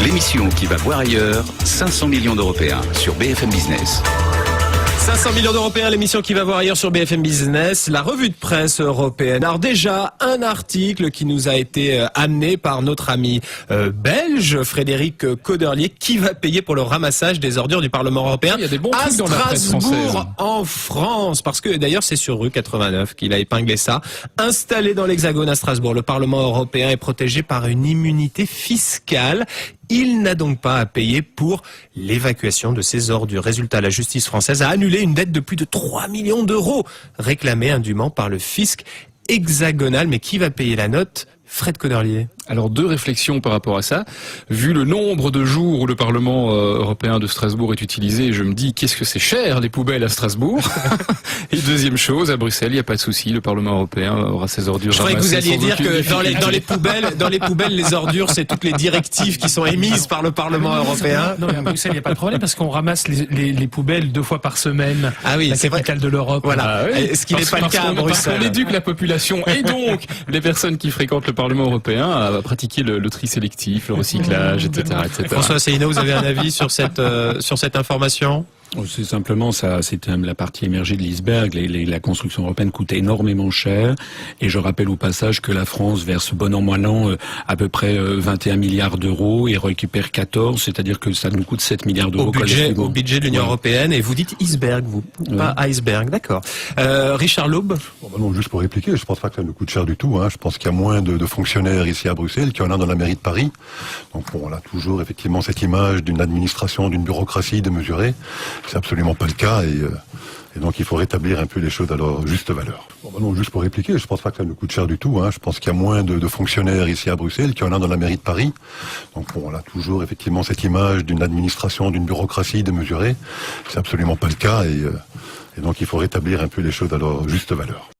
L'émission qui va voir ailleurs, 500 millions d'Européens sur BFM Business. 500 millions d'Européens, l'émission qui va voir ailleurs sur BFM Business, la revue de presse européenne. Alors déjà, un article qui nous a été amené par notre ami belge, Frédéric Coderlier, qui va payer pour le ramassage des ordures du Parlement européen. Il y a des bons trucs dans la presse française. En France, parce que d'ailleurs c'est sur rue 89 qu'il a épinglé ça. Installé dans l'Hexagone à Strasbourg, le Parlement européen est protégé par une immunité fiscale. Il n'a donc pas à payer pour l'évacuation de ces ordures. Résultat, la justice française a annulé une dette de plus de 3 millions d'euros réclamée indûment par le fisc hexagonal. Mais qui va payer la note ? Fred Coderlier. Alors, deux réflexions par rapport à ça. Vu le nombre de jours où le Parlement européen de Strasbourg est utilisé, je me dis, qu'est-ce que c'est cher, les poubelles à Strasbourg. Et deuxième chose, à Bruxelles, il n'y a pas de souci, le Parlement européen aura ses ordures ramassées. Je croyais que vous alliez dire que dans les poubelles, les ordures, c'est toutes les directives qui sont émises par le Parlement européen. Non, à Bruxelles, il n'y a pas de problème parce qu'on ramasse les poubelles 2 fois par semaine. Ah oui, la capitale de l'Europe. Voilà. Ah oui. Ce qui n'est pas le cas à Bruxelles. Parce qu'on éduque la population et donc les personnes qui fréquentent le Parlement européen à pratiquer le tri sélectif, le recyclage, etc., etc. François Asselineau, vous avez un avis sur cette information ? C'est simplement ça, c'est la partie émergée de l'iceberg. La construction européenne coûte énormément cher. Et je rappelle au passage que la France verse bon an mal an à peu près 21 milliards d'euros et récupère 14, c'est-à-dire que ça nous coûte 7 milliards d'euros. Au budget de l'Union européenne. Et vous dites iceberg, vous, pas iceberg, d'accord. Richard Laube. Non, juste pour répliquer, je pense pas que ça nous coûte cher du tout. Je pense qu'il y a moins de fonctionnaires ici à Bruxelles qu'il y en a dans la mairie de Paris. Donc on a toujours effectivement cette image d'une administration, d'une bureaucratie démesurée. C'est absolument pas le cas et donc il faut rétablir un peu les choses à leur juste valeur. Non, juste pour répliquer, je pense pas que ça nous coûte cher du tout. Je pense qu'il y a moins de fonctionnaires ici à Bruxelles qu'il y en a dans la mairie de Paris. Donc on a toujours effectivement cette image d'une administration, d'une bureaucratie démesurée. C'est absolument pas le cas et donc il faut rétablir un peu les choses à leur juste valeur.